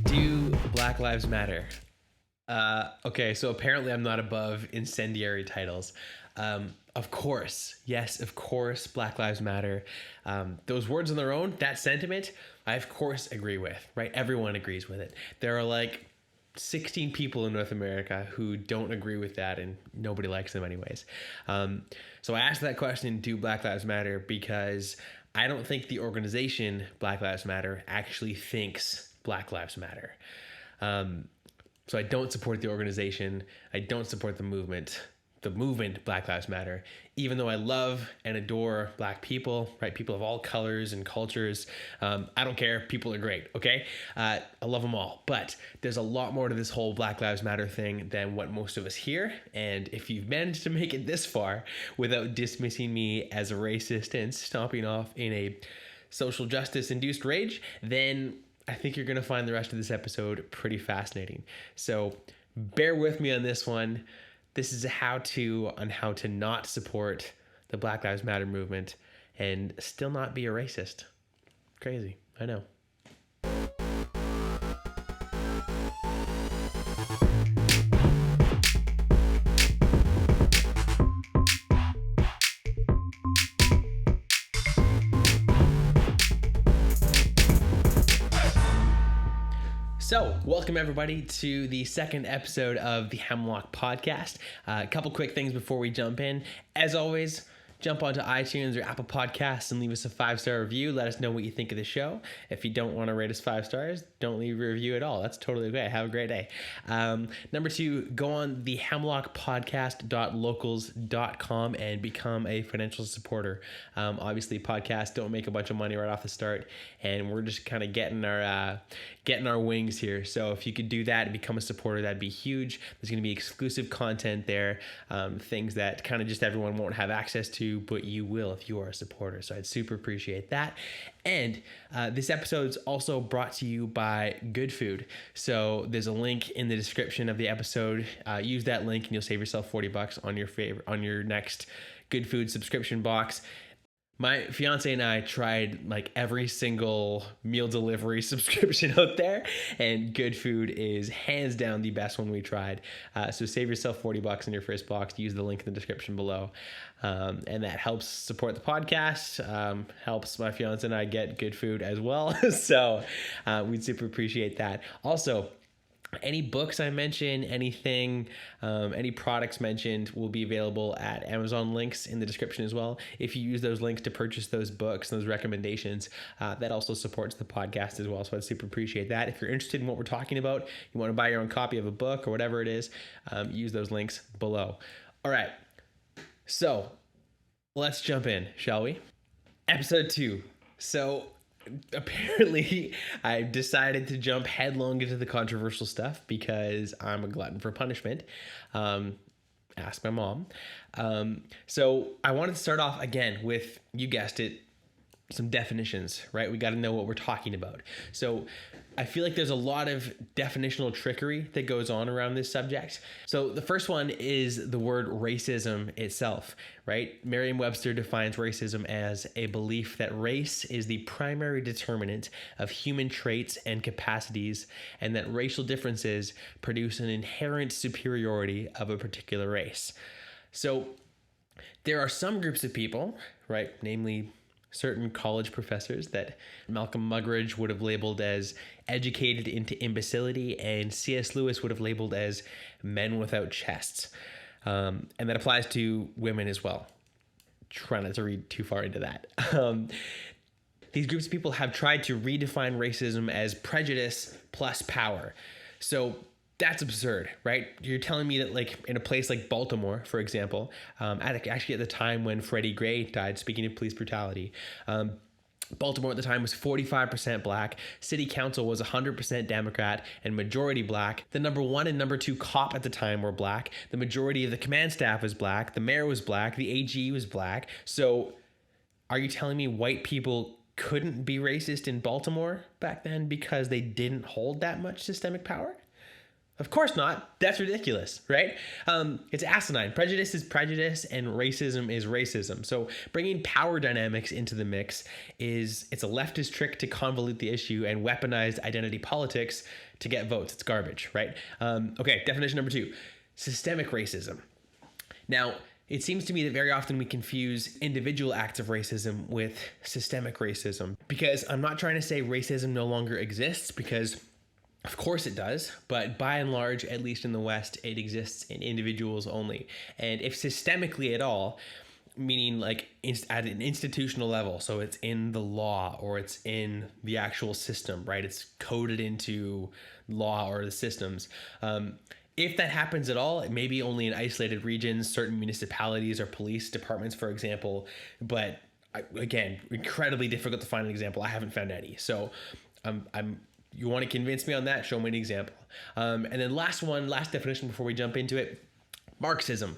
Do Black Lives Matter? Okay, so apparently I'm not above incendiary titles. Of course, yes, of course, Black Lives Matter. Those words on their own, that sentiment, I of course agree with, right? Everyone agrees with it. There are like 16 people in North America who don't agree with that, and nobody likes them anyways. So I asked that question, do Black Lives Matter? Because I don't think the organization Black Lives Matter actually thinks Black Lives Matter. So I don't support the organization. I don't support the movement Black Lives Matter, even though I love and adore Black people, right? People of all colors and cultures. I don't care. People are great, okay? I love them all. But there's a lot more to this whole Black Lives Matter thing than what most of us hear. And if you've managed to make it this far without dismissing me as a racist and stomping off in a social justice-induced rage, then I think you're going to find the rest of this episode pretty fascinating. So bear with me on this one. This is a how-to on how to not support the Black Lives Matter movement and still not be a racist. Crazy, I know. So, welcome everybody to the second episode of the Hemlock podcast. A couple quick things before we jump in. As always, jump onto iTunes or Apple Podcasts and leave us a 5-star review. Let us know what you think of the show. If you don't want to rate us 5 stars, don't leave a review at all. That's totally okay. Have a great day. Number 2, go on the hemlockpodcast.locals.com and become a financial supporter. Obviously, podcasts don't make a bunch of money right off the start, and we're just kind of getting our wings here. So if you could do that and become a supporter, that'd be huge. There's going to be exclusive content there, things that kind of just everyone won't have access to, but you will if you are a supporter. So I'd super appreciate that. And this episode is also brought to you by Good Food. So there's a link in the description of the episode. Use that link and you'll save yourself $40 on your next Good Food subscription box. My fiance and I tried like every single meal delivery subscription out there, and Good Food is hands down the best one we tried. So save yourself $40 in your first box. Use the link in the description below. And that helps support the podcast, helps my fiance and I get good food as well. So we'd super appreciate that. Also, any books I mention, anything, any products mentioned will be available at Amazon links in the description as well. If you use those links to purchase those books, those recommendations, that also supports the podcast as well. So I'd super appreciate that. If you're interested in what we're talking about, you want to buy your own copy of a book or whatever it is, use those links below. All right. So let's jump in, shall we? Episode 2. So apparently I decided to jump headlong into the controversial stuff because I'm a glutton for punishment. Ask my mom. So I wanted to start off again with, you guessed it, some definitions, right? We got to know what we're talking about. So I feel like there's a lot of definitional trickery that goes on around this subject. So the first one is the word racism itself, right? Merriam-Webster defines racism as a belief that race is the primary determinant of human traits and capacities, and that racial differences produce an inherent superiority of a particular race. So there are some groups of people, right, namely certain college professors that Malcolm Muggeridge would have labeled as educated into imbecility, and C.S. Lewis would have labeled as men without chests. And that applies to women as well. Try not to read too far into that. These groups of people have tried to redefine racism as prejudice plus power. So that's absurd, right? You're telling me that, like, in a place like Baltimore, for example, actually at the time when Freddie Gray died, speaking of police brutality, Baltimore at the time was 45% black. City council was 100% Democrat and majority black. The number 1 and number 2 cop at the time were black. The majority of the command staff was black. The mayor was black. The AG was black. So are you telling me white people couldn't be racist in Baltimore back then because they didn't hold that much systemic power? Of course not. That's ridiculous, right? It's asinine. Prejudice is prejudice, and racism is racism. So bringing power dynamics into the mix it's a leftist trick to convolute the issue and weaponized identity politics to get votes. It's garbage, right? Okay, definition number 2, systemic racism. Now, it seems to me that very often we confuse individual acts of racism with systemic racism, because I'm not trying to say racism no longer exists, because of course it does, but by and large, at least in the West, it exists in individuals only. And if systemically at all, meaning like at an institutional level, so it's in the law or it's in the actual system, right? It's coded into law or the systems. If that happens at all, it may be only in isolated regions, certain municipalities or police departments, for example. But again, incredibly difficult to find an example. I haven't found any. So you want to convince me on that? Show me an example. And then last definition before we jump into it, Marxism.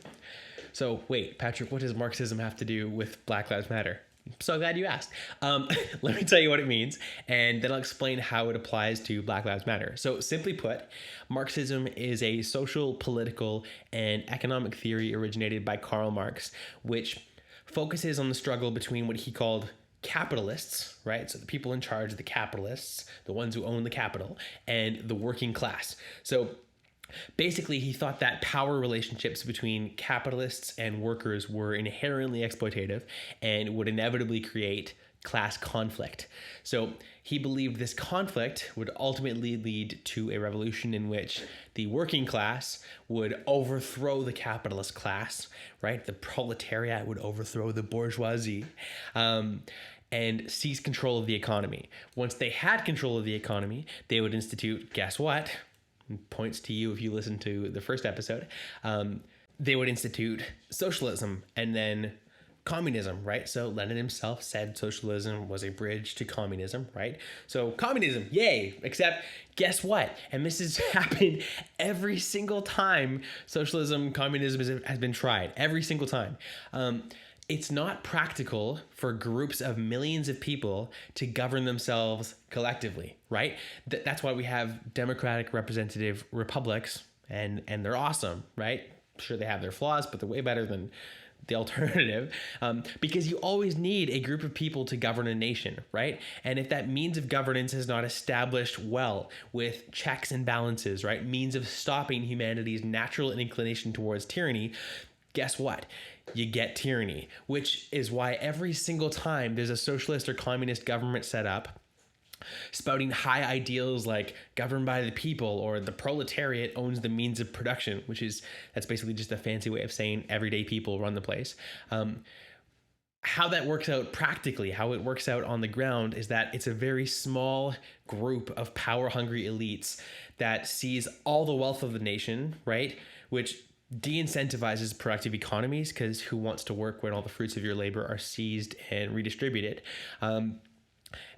So wait, Patrick, what does Marxism have to do with Black Lives Matter? I'm so glad you asked. Let me tell you what it means, and then I'll explain how it applies to Black Lives Matter. So simply put, Marxism is a social, political, and economic theory originated by Karl Marx, which focuses on the struggle between what he called capitalists, right? So the people in charge of the capitalists, the ones who own the capital, and the working class. So basically, he thought that power relationships between capitalists and workers were inherently exploitative and would inevitably create class conflict. So he believed this conflict would ultimately lead to a revolution in which the working class would overthrow the capitalist class, right? The proletariat would overthrow the bourgeoisie, and seize control of the economy. Once they had control of the economy, they would institute, guess what? Points to you if you listen to the first episode. They would institute socialism and then communism, right? So Lenin himself said socialism was a bridge to communism, right? So communism, yay! Except guess what? And this has happened every single time socialism, communism has been tried. Every single time. It's not practical for groups of millions of people to govern themselves collectively, right? That's why we have democratic representative republics, and they're awesome, right? Sure, they have their flaws, but they're way better than the alternative, because you always need a group of people to govern a nation, right? And if that means of governance is not established well with checks and balances, right? Means of stopping humanity's natural inclination towards tyranny, guess what? You get tyranny, which is why every single time there's a socialist or communist government set up, spouting high ideals like governed by the people or the proletariat owns the means of production, that's basically just a fancy way of saying everyday people run the place. How that works out practically, how it works out on the ground, is that it's a very small group of power-hungry elites that sees all the wealth of the nation, right? Which de-incentivizes productive economies, because who wants to work when all the fruits of your labor are seized and redistributed? And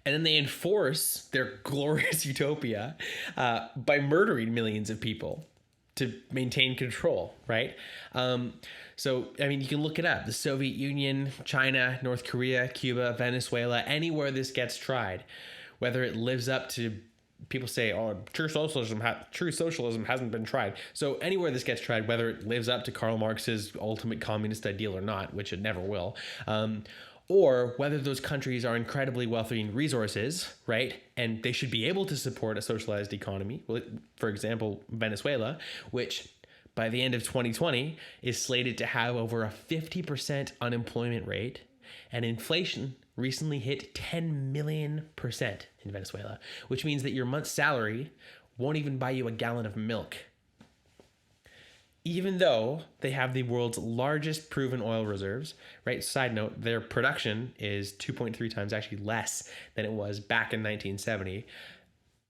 then they enforce their glorious utopia by murdering millions of people to maintain control, right? So, I mean, you can look it up. The Soviet Union, China, North Korea, Cuba, Venezuela, anywhere this gets tried, whether it lives up to, people say, oh, true socialism hasn't been tried. So anywhere this gets tried, whether it lives up to Karl Marx's ultimate communist ideal or not, which it never will, or whether those countries are incredibly wealthy in resources, right? And they should be able to support a socialized economy. For example, Venezuela, which by the end of 2020 is slated to have over a 50% unemployment rate, and inflation recently hit 10 million % in Venezuela, which means that your month's salary won't even buy you a gallon of milk. Even though they have the world's largest proven oil reserves, right? Side note, their production is 2.3 times actually less than it was back in 1970.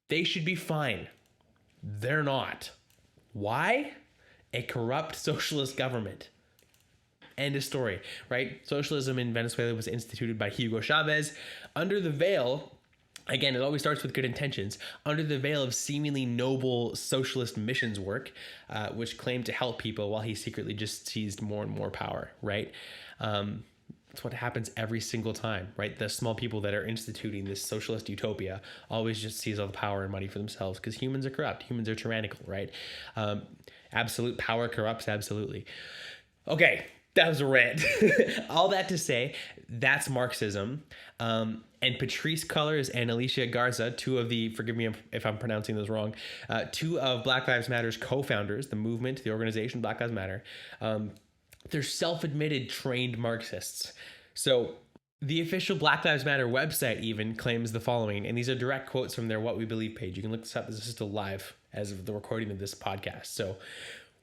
They should be fine. They're not. Why? A corrupt socialist government. End of story, right? Socialism in Venezuela was instituted by Hugo Chavez under the veil, again, it always starts with good intentions, under the veil of seemingly noble socialist missions work, which claimed to help people while he secretly just seized more and more power, right? That's what happens every single time, right? The small people that are instituting this socialist utopia always just sees all the power and money for themselves because humans are corrupt. Humans are tyrannical, right? Absolute power corrupts, absolutely. Okay, that was a rant. All that to say, that's Marxism. And Patrice Cullors and Alicia Garza, two of the, forgive me if I'm pronouncing those wrong, two of Black Lives Matter's co-founders, the movement, the organization Black Lives Matter, they're self-admitted trained Marxists. So the official Black Lives Matter website even claims the following, and these are direct quotes from their What We Believe page. You can look this up. This is still live as of the recording of this podcast. So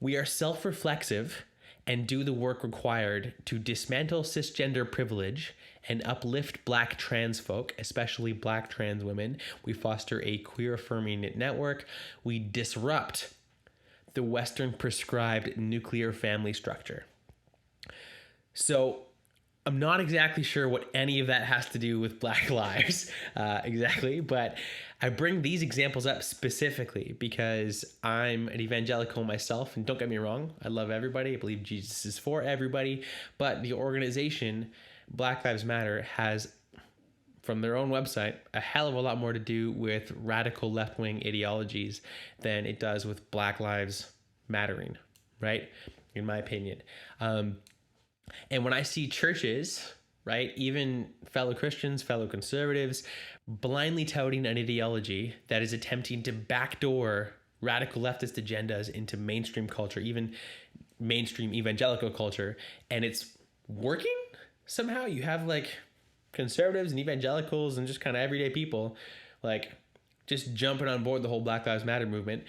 we are self-reflexive and do the work required to dismantle cisgender privilege and uplift Black trans folk, especially Black trans women. We foster a queer-affirming network. We disrupt the Western prescribed nuclear family structure. So I'm not exactly sure what any of that has to do with Black lives exactly, but I bring these examples up specifically because I'm an evangelical myself, and don't get me wrong, I love everybody. I believe Jesus is for everybody, but the organization Black Lives Matter has, from their own website, a hell of a lot more to do with radical left-wing ideologies than it does with Black Lives Mattering, right? In my opinion. And when I see churches, right, even fellow Christians, fellow conservatives, blindly touting an ideology that is attempting to backdoor radical leftist agendas into mainstream culture, even mainstream evangelical culture, and it's working somehow, you have like conservatives and evangelicals and just kind of everyday people like just jumping on board the whole Black Lives Matter movement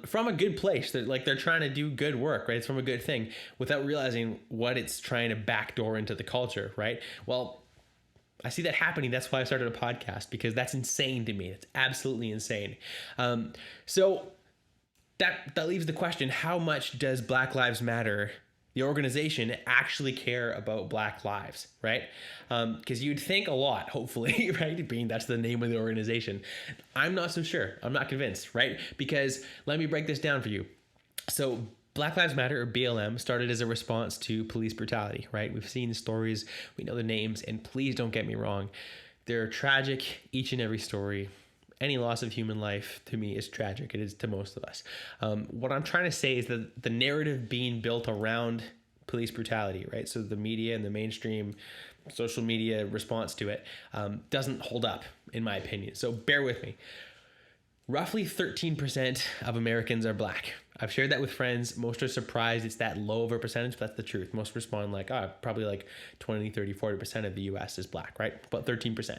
from a good place. They're trying to do good work, right? It's from a good thing without realizing what it's trying to backdoor into the culture, right? Well, I see that happening. That's why I started a podcast, because that's insane to me. It's absolutely insane. So that leaves the question, how much does Black Lives Matter, the organization, actually care about Black lives, right? Because you'd think a lot, hopefully, right? Being that's the name of the organization. I'm not so sure. I'm not convinced, right? Because let me break this down for you. So Black Lives Matter, or BLM, started as a response to police brutality, right? We've seen the stories, we know the names, and please don't get me wrong. They're tragic, each and every story. Any loss of human life to me is tragic. It is to most of us. What I'm trying to say is that the narrative being built around police brutality, right? So the media and the mainstream social media response to it doesn't hold up, in my opinion. So bear with me. Roughly 13% of Americans are Black. I've shared that with friends. Most are surprised it's that low of a percentage, but that's the truth. Most respond like, probably like 20, 30, 40% of the US is Black, right? About 13%.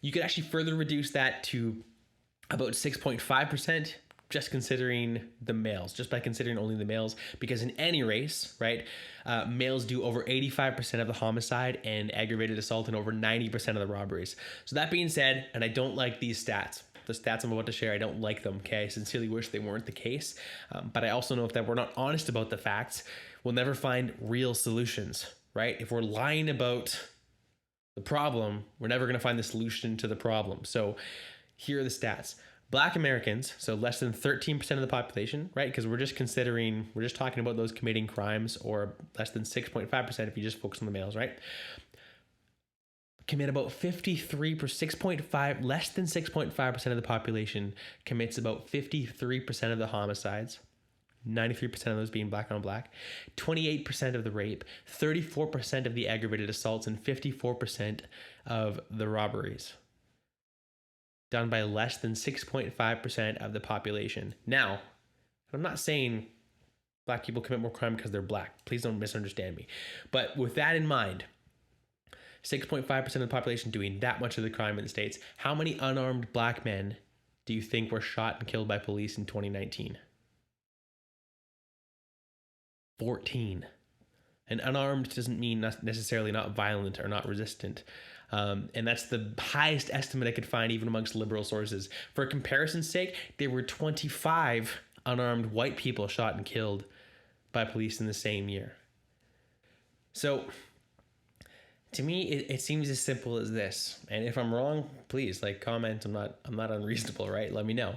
You could actually further reduce that to about 6.5%, just considering the males, just by considering only the males, because in any race, right, males do over 85% of the homicide and aggravated assault and over 90% of the robberies. So that being said, and I don't like these stats, the stats I'm about to share, I don't like them, okay? I sincerely wish they weren't the case, but I also know if that we're not honest about the facts, we'll never find real solutions, right? If we're lying about the problem, we're never going to find the solution to the problem. So here are the stats. Black Americans, so less than 13% of the population, right? Because we're just talking about those committing crimes, or less than 6.5% if you just focus on the males, right? Commit about 6.5, less than 6.5% of the population commits about 53% of the homicides. 93% of those being Black on Black, 28% of the rape, 34% of the aggravated assaults, and 54% of the robberies. Done by less than 6.5% of the population. Now, I'm not saying Black people commit more crime because they're Black. Please don't misunderstand me. But with that in mind, 6.5% of the population doing that much of the crime in the States, how many unarmed Black men do you think were shot and killed by police in 2019? 14. And unarmed doesn't mean necessarily not violent or not resistant. And that's the highest estimate I could find even amongst liberal sources. For comparison's sake, there were 25 unarmed white people shot and killed by police in the same year. So to me, it seems as simple as this. And if I'm wrong, please comment. I'm not unreasonable, right? Let me know.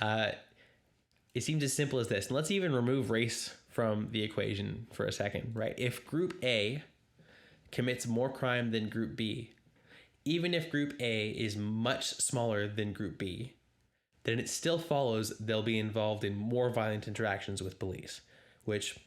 It seems as simple as this. And let's even remove race from the equation for a second, right? If group A commits more crime than Group B, even if Group A is much smaller than Group B, then it still follows they'll be involved in more violent interactions with police, which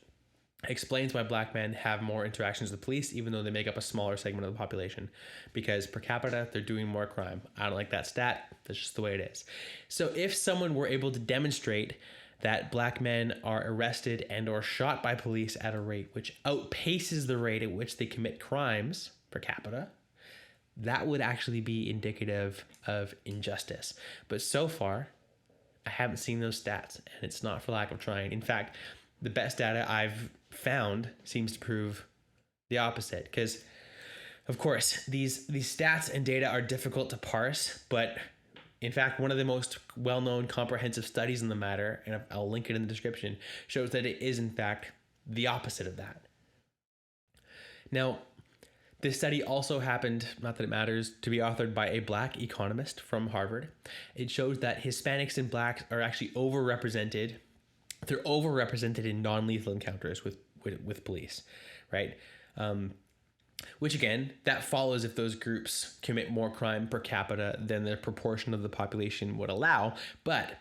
explains why black men have more interactions with police, even though they make up a smaller segment of the population, because per capita, they're doing more crime. I don't like that stat. That's just the way it is. So if someone were able to demonstrate that black men are arrested and or shot by police at a rate which outpaces the rate at which they commit crimes per capita, that would actually be indicative of injustice. But so far, I haven't seen those stats, and it's not for lack of trying. In fact, the best data I've found seems to prove the opposite, because of course these stats and data are difficult to parse, but in fact one of the most well-known comprehensive studies in the matter, and I'll link it in the description, shows that it is in fact the opposite of that. Now, this study also happened, not that it matters, to be authored by a black economist from Harvard. It shows that Hispanics and blacks are actually overrepresented. They're overrepresented in non-lethal encounters with police, right? Which again, that follows if those groups commit more crime per capita than the proportion of the population would allow. But,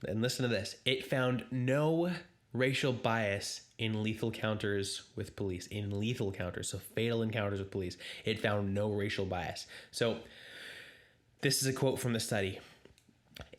and listen to this, it found no racial bias in lethal encounters with police, so fatal encounters with police. It found no racial bias. So this is a quote from the study.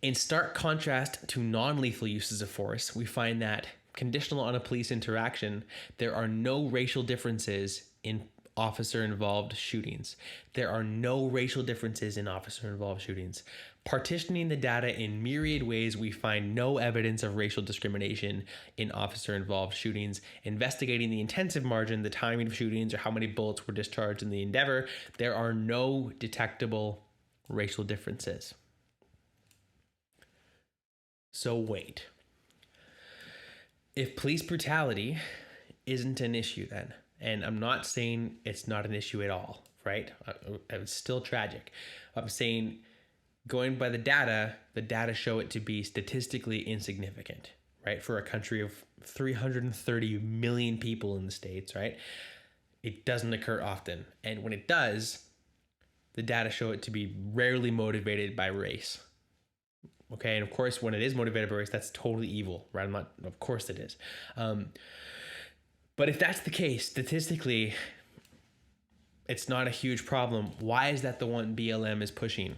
In stark contrast to non-lethal uses of force, we find that, conditional on a police interaction, there are no racial differences in officer-involved shootings. There are no racial differences in officer-involved shootings. Partitioning the data in myriad ways, we find no evidence of racial discrimination in officer-involved shootings. Investigating the intensive margin, the timing of shootings, or how many bullets were discharged in the endeavor, there are no detectable racial differences. So wait. If police brutality isn't an issue then, and I'm not saying it's not an issue at all, right? It's still tragic. I'm saying, going by the data show it to be statistically insignificant, right? For a country of 330 million people in the States, right? It doesn't occur often. And when it does, the data show it to be rarely motivated by race. Okay, and of course, when it is motivated by race, that's totally evil, right? Of course it is. But if that's the case, statistically, it's not a huge problem. Why is that the one BLM is pushing?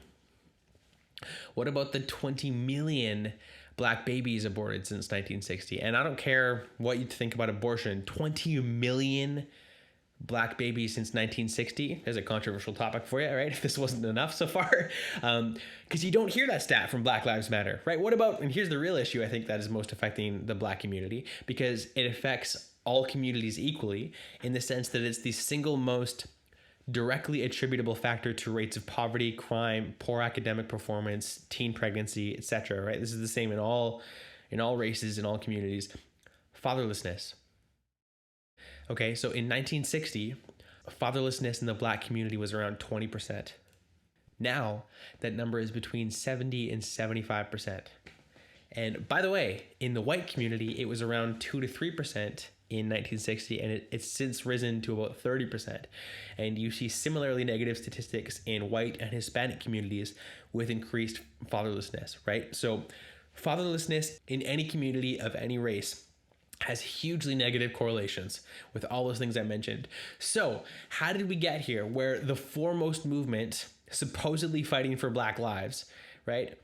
What about the 20 million black babies aborted since 1960? And I don't care what you think about abortion, 20 million black babies since 1960. There's a controversial topic for you, right? If this wasn't enough so far, because you don't hear that stat from Black Lives Matter, right? What about, and here's the real issue I think that is most affecting the black community, because it affects all communities equally in the sense that it's the single most directly attributable factor to rates of poverty, crime, poor academic performance, teen pregnancy, etc., right? This is the same in all races, in all communities. Fatherlessness. Okay, so in 1960, fatherlessness in the black community was around 20%. Now, that number is between 70 and 75%. And by the way, in the white community, it was around 2 to 3% in 1960, and it's since risen to about 30%. And you see similarly negative statistics in white and Hispanic communities with increased fatherlessness, right? So fatherlessness in any community of any race has hugely negative correlations with all those things I mentioned. So how did we get here where the foremost movement supposedly fighting for black lives, right,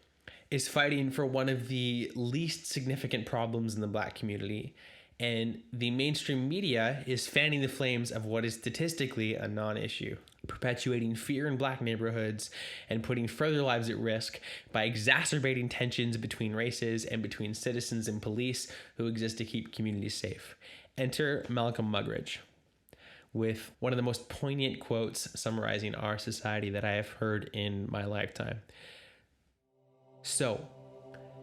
is fighting for one of the least significant problems in the black community, and the mainstream media is fanning the flames of what is statistically a non-issue, perpetuating fear in black neighborhoods and putting further lives at risk by exacerbating tensions between races and between citizens and police who exist to keep communities safe. Enter Malcolm Muggeridge with one of the most poignant quotes summarizing our society that I have heard in my lifetime. So,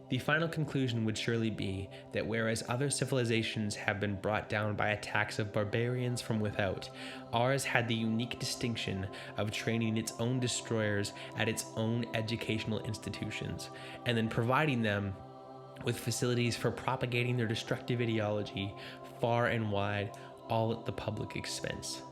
the final conclusion would surely be that whereas other civilizations have been brought down by attacks of barbarians from without, ours had the unique distinction of training its own destroyers at its own educational institutions, and then providing them with facilities for propagating their destructive ideology far and wide all at the public expense.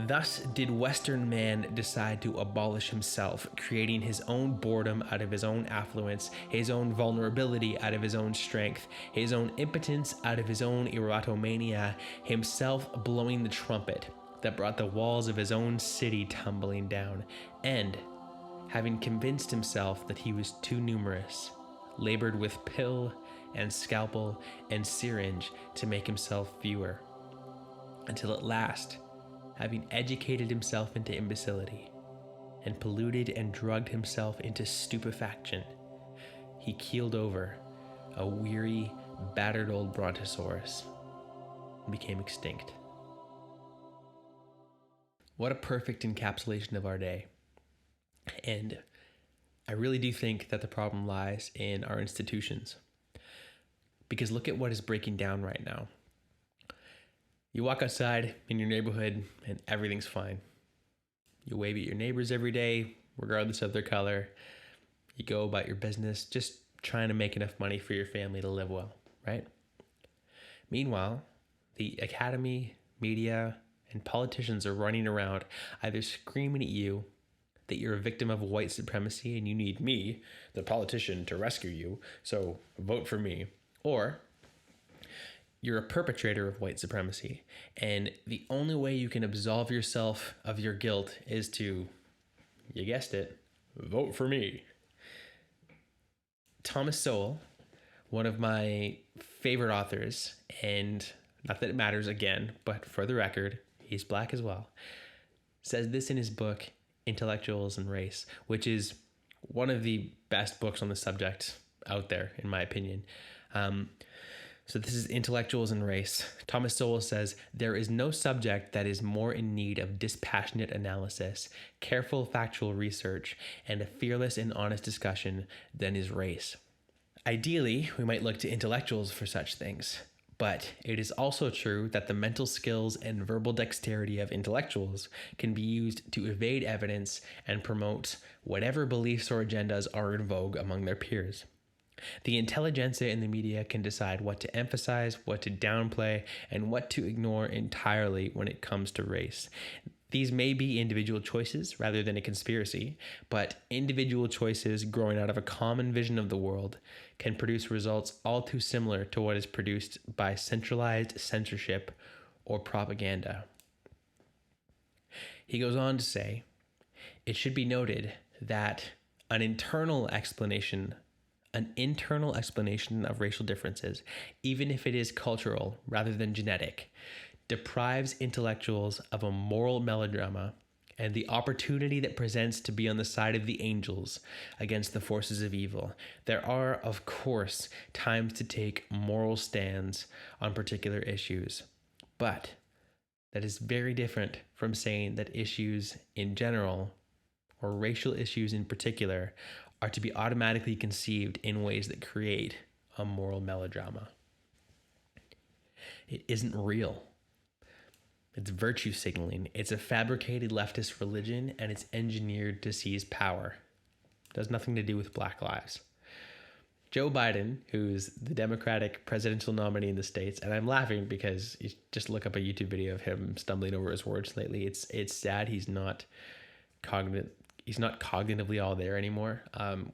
Thus did Western man decide to abolish himself, creating his own boredom out of his own affluence, his own vulnerability out of his own strength, his own impotence out of his own erotomania, himself blowing the trumpet that brought the walls of his own city tumbling down, and, having convinced himself that he was too numerous, labored with pill and scalpel and syringe to make himself fewer, until at last, having educated himself into imbecility, and polluted and drugged himself into stupefaction, he keeled over, a weary, battered old brontosaurus, and became extinct. What a perfect encapsulation of our day. And I really do think that the problem lies in our institutions. Because look at what is breaking down right now. You walk outside in your neighborhood and everything's fine. You wave at your neighbors every day, regardless of their color. You go about your business, just trying to make enough money for your family to live well, right? Meanwhile, the academy, media, and politicians are running around either screaming at you that you're a victim of white supremacy and you need me, the politician, to rescue you, so vote for me, or you're a perpetrator of white supremacy, and the only way you can absolve yourself of your guilt is to, you guessed it, vote for me. Thomas Sowell, one of my favorite authors, and not that it matters again, but for the record, he's black as well, says this in his book, Intellectuals and Race, which is one of the best books on the subject out there, in my opinion. So this is Intellectuals and Race. Thomas Sowell says, there is no subject that is more in need of dispassionate analysis, careful factual research, and a fearless and honest discussion than is race. Ideally, we might look to intellectuals for such things, but it is also true that the mental skills and verbal dexterity of intellectuals can be used to evade evidence and promote whatever beliefs or agendas are in vogue among their peers. The intelligentsia in the media can decide what to emphasize, what to downplay, and what to ignore entirely when it comes to race. These may be individual choices rather than a conspiracy, but individual choices growing out of a common vision of the world can produce results all too similar to what is produced by centralized censorship or propaganda. He goes on to say, it should be noted that an internal explanation of racial differences, even if it is cultural rather than genetic, deprives intellectuals of a moral melodrama and the opportunity that presents to be on the side of the angels against the forces of evil. There are, of course, times to take moral stands on particular issues, but that is very different from saying that issues in general, or racial issues in particular, are to be automatically conceived in ways that create a moral melodrama. It isn't real. It's virtue signaling. It's a fabricated leftist religion, and it's engineered to seize power. It has nothing to do with Black lives. Joe Biden, who's the Democratic presidential nominee in the States, and I'm laughing because you just look up a YouTube video of him stumbling over his words lately. It's sad he's not cognitively all there anymore,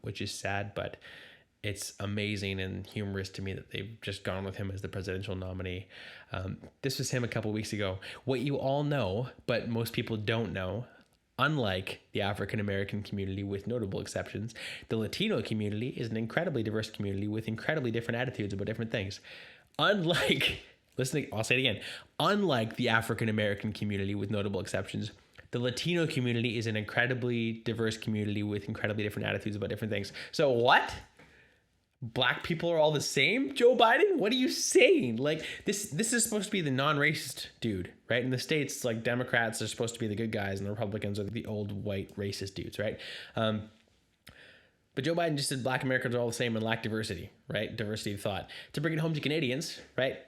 which is sad, but it's amazing and humorous to me that they've just gone with him as the presidential nominee. This was him a couple weeks ago. What you all know, but most people don't know, unlike the African American community with notable exceptions, the Latino community is an incredibly diverse community with incredibly different attitudes about different things. Unlike the African American community with notable exceptions, the Latino community is an incredibly diverse community with incredibly different attitudes about different things. So what? Black people are all the same, Joe Biden? What are you saying? Like, this is supposed to be the non-racist dude, right? In the States, like, Democrats are supposed to be the good guys and the Republicans are the old white racist dudes, right? But Joe Biden just said Black Americans are all the same and lack diversity, right? Diversity of thought. To bring it home to Canadians, right?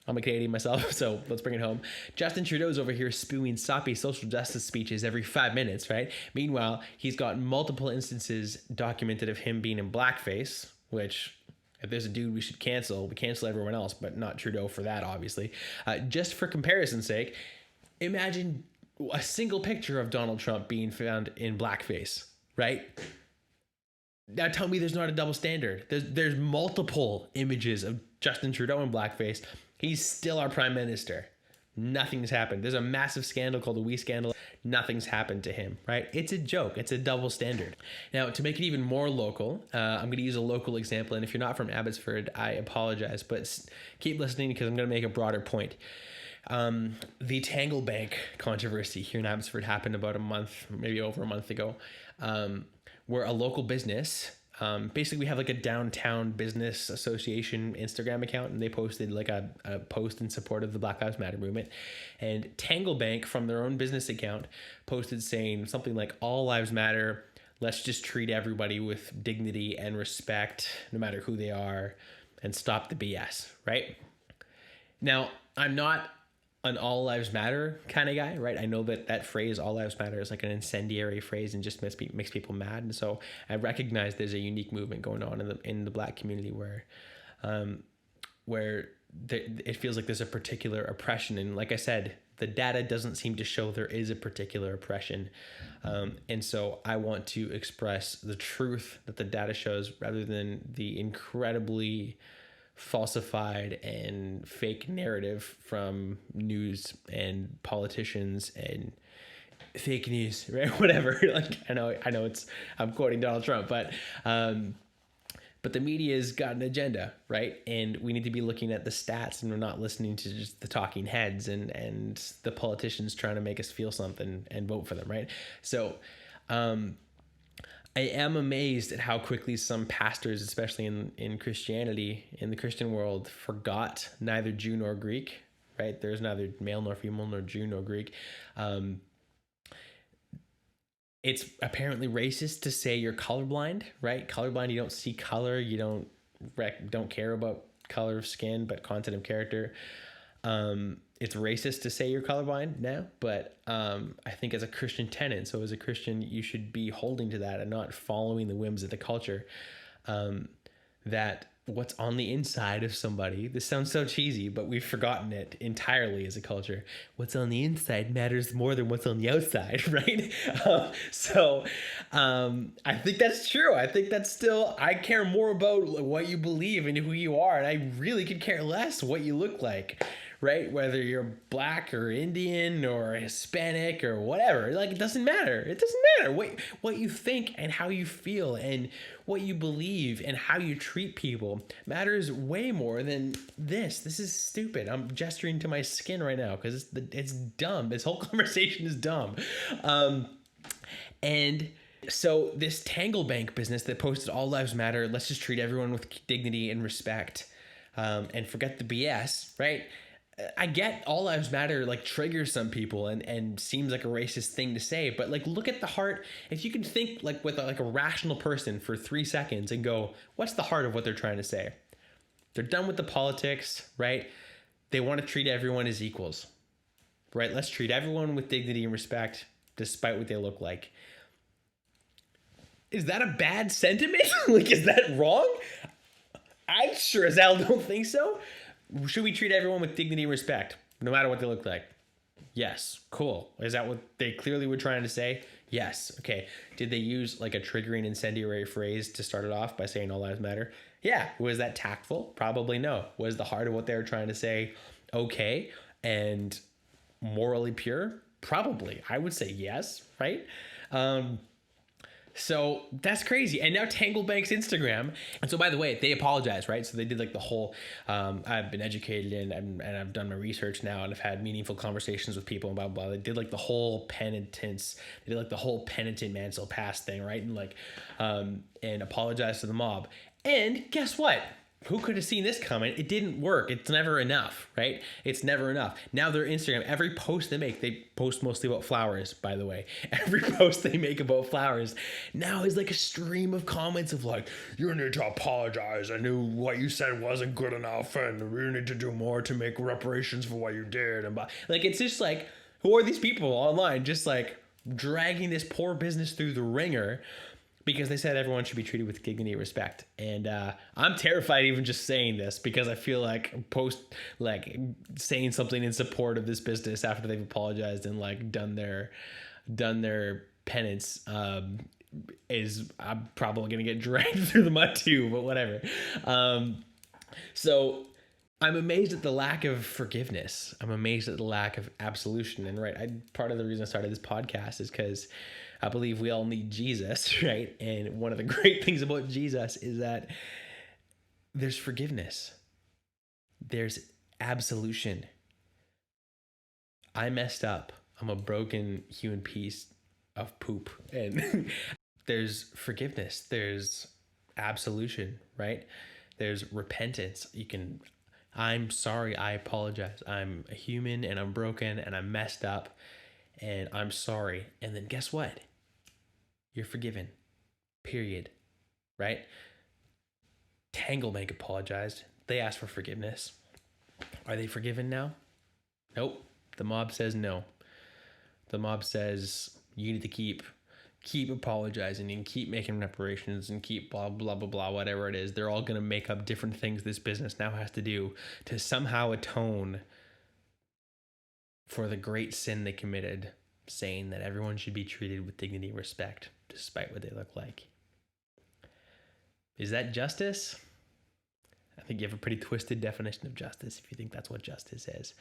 I'm a Canadian myself, so let's bring it home. Justin Trudeau's over here spewing soppy social justice speeches every 5 minutes, right? Meanwhile, he's got multiple instances documented of him being in blackface, which If there's a dude we should cancel, we cancel everyone else, but not Trudeau for that, obviously. Just for comparison's sake, imagine a single picture of Donald Trump being found in blackface, right? Now tell me there's not a double standard. There's multiple images of Justin Trudeau in blackface. He's still our prime minister. Nothing's happened. There's a massive scandal called the We Scandal. Nothing's happened to him, right? It's a joke. It's a double standard. Now, to make it even more local, I'm going to use a local example. And if you're not from Abbotsford, I apologize, but keep listening because I'm going to make a broader point. The Tangle Bank controversy here in Abbotsford happened about a month, maybe over a month ago, where a local business, basically we have like a downtown business association Instagram account, and they posted like a post in support of the Black Lives Matter movement. And Tangle Bank, from their own business account, posted saying something like, all lives matter. Let's just treat everybody with dignity and respect, no matter who they are, and stop the BS, right? Now, I'm not an all lives matter kind of guy, right? I know that phrase, all lives matter, is like an incendiary phrase and just makes people mad. And so I recognize there's a unique movement going on in the Black community where it feels like there's a particular oppression. And like I said, the data doesn't seem to show there is a particular oppression. And so I want to express the truth that the data shows rather than the incredibly falsified and fake narrative from news and politicians and fake news, right? Whatever. Like I know I'm quoting Donald Trump, but the media's got an agenda, right? And we need to be looking at the stats, and we're not listening to just the talking heads and the politicians trying to make us feel something and vote for them, right? So I am amazed at how quickly some pastors, especially in Christianity, in the Christian world, forgot neither Jew nor Greek, right? There's neither male nor female, nor Jew nor Greek. It's apparently racist to say you're colorblind, right? Colorblind, you don't see color, you don't care about color of skin, but content of character. It's racist to say you're colorblind now, but I think as a Christian tenet, so as a Christian, you should be holding to that and not following the whims of the culture. That what's on the inside of somebody, this sounds so cheesy, but we've forgotten it entirely as a culture. What's on the inside matters more than what's on the outside, right? I think that's true. I think that's still, I care more about what you believe and who you are, and I really could care less what you look like. Right? Whether you're Black or Indian or Hispanic or whatever, like it doesn't matter. It doesn't matter what you think and how you feel and what you believe and how you treat people matters way more than this. This is stupid. I'm gesturing to my skin right now because it's dumb. This whole conversation is dumb. And so this Tangle Bank business that posted all lives matter, let's just treat everyone with dignity and respect, and forget the BS, right? I get all lives matter like triggers some people and seems like a racist thing to say, but like look at the heart. If you can think like with a rational person for 3 seconds and go, what's the heart of what they're trying to say? They're done with the politics, right? They want to treat everyone as equals, right? Let's treat everyone with dignity and respect despite what they look like. Is that a bad sentiment? Like, is that wrong? I sure as hell don't think so. Should we treat everyone with dignity and respect, no matter what they look like? Yes. Cool. Is that what they clearly were trying to say? Yes. Okay. Did they use like a triggering incendiary phrase to start it off by saying all lives matter? Yeah. Was that tactful? Probably no. Was the heart of what they were trying to say okay and morally pure? Probably. I would say yes, right? So that's crazy. And now Tangle Bank's Instagram. And so, by the way, they apologize, right? So they did like the whole, I've been educated and I've done my research now and I've had meaningful conversations with people and blah, blah, blah. They did like the whole penitence. They did like the whole penitent man shall pass thing, right? And like, and apologize to the mob. And guess what? Who could have seen this coming? It didn't work. It's never enough, right? It's never enough. Now their Instagram, every post they make, they post mostly about flowers, by the way. Every post they make about flowers now is like a stream of comments of like, you need to apologize. I knew what you said wasn't good enough and you need to do more to make reparations for what you did. And like, it's just like, who are these people online just like dragging this poor business through the ringer because they said everyone should be treated with dignity and respect. And I'm terrified even just saying this, because I feel like saying something in support of this business after they've apologized and like done their penance is, I'm probably gonna get dragged through the mud too, but whatever. So I'm amazed at the lack of forgiveness. I'm amazed at the lack of absolution. And part of the reason I started this podcast is because I believe we all need Jesus, right? And one of the great things about Jesus is that there's forgiveness. There's absolution. I messed up. I'm a broken human piece of poop. And there's forgiveness. There's absolution, right? There's repentance. I'm sorry. I apologize. I'm a human and I'm broken and I'm messed up and I'm sorry. And then guess what? You're forgiven. Period. Right? Tanglebank apologized. They asked for forgiveness. Are they forgiven now? Nope. The mob says no. The mob says you need to keep apologizing and keep making reparations and keep blah, blah, blah, blah, whatever it is. They're all going to make up different things this business now has to do to somehow atone for the great sin they committed, saying that everyone should be treated with dignity and respect, despite what they look like. Is that justice? I think you have a pretty twisted definition of justice if you think that's what justice is.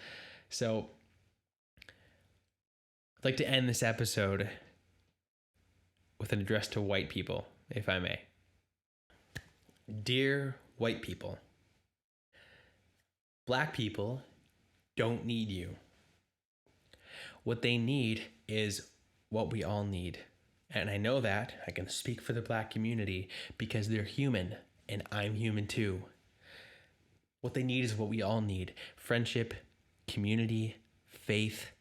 So I'd like to end this episode with an address to white people, if I may. Dear white people, black people don't need you. What they need is what we all need. And I know that. I can speak for the black community because they're human and I'm human too. What they need is what we all need: friendship, community, faith,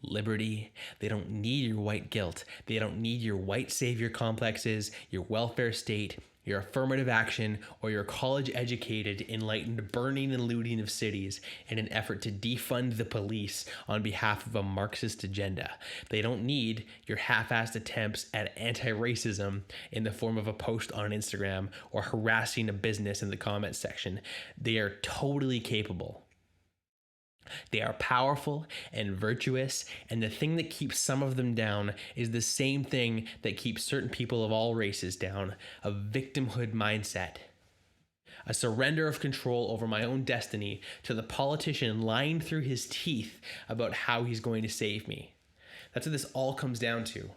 liberty. They don't need your white guilt. They don't need your white savior complexes, your welfare state, your affirmative action, or your college-educated, enlightened burning and looting of cities in an effort to defund the police on behalf of a Marxist agenda. They don't need your half-assed attempts at anti-racism in the form of a post on Instagram or harassing a business in the comments section. They are totally capable. They are powerful and virtuous, and the thing that keeps some of them down is the same thing that keeps certain people of all races down: a victimhood mindset. A surrender of control over my own destiny to the politician lying through his teeth about how he's going to save me. That's what this all comes down to.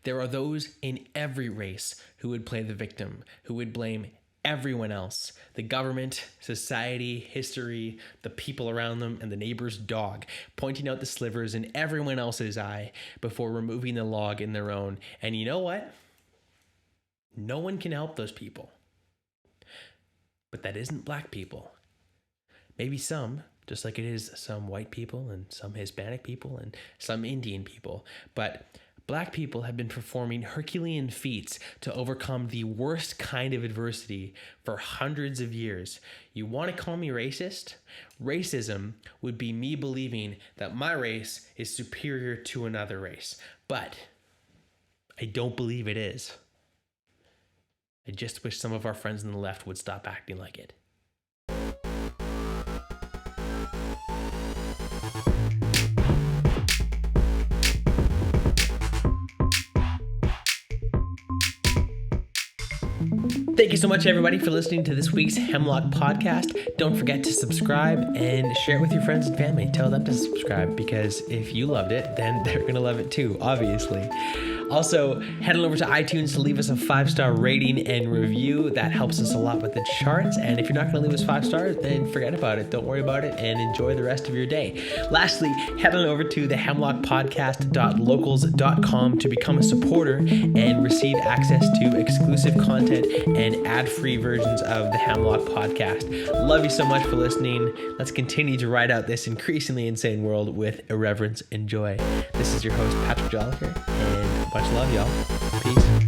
There are those in every race who would play the victim, who would blame everyone else: the government, society, history, the people around them, and the neighbor's dog, pointing out the slivers in everyone else's eye before removing the log in their own. And you know what? No one can help those people. But that isn't black people. Maybe some, just like it is some white people and some Hispanic people and some Indian people. But black people have been performing Herculean feats to overcome the worst kind of adversity for hundreds of years. You want to call me racist? Racism would be me believing that my race is superior to another race. But I don't believe it is. I just wish some of our friends on the left would stop acting like it. Thank you so much, everybody, for listening to this week's Hemlock podcast. Don't forget to subscribe and share it with your friends and family. Tell them to subscribe, because if you loved it, then they're going to love it too, obviously. Also, head on over to iTunes to leave us a 5-star rating and review. That helps us a lot with the charts. And if you're not going to leave us 5 stars, then forget about it. Don't worry about it and enjoy the rest of your day. Lastly, head on over to the hemlockpodcast.locals.com to become a supporter and receive access to exclusive content and ad-free versions of the Hemlock podcast. Love you so much for listening. Let's continue to ride out this increasingly insane world with irreverence and joy. This is your host, Patrick Jolliker, and much love, y'all. Peace.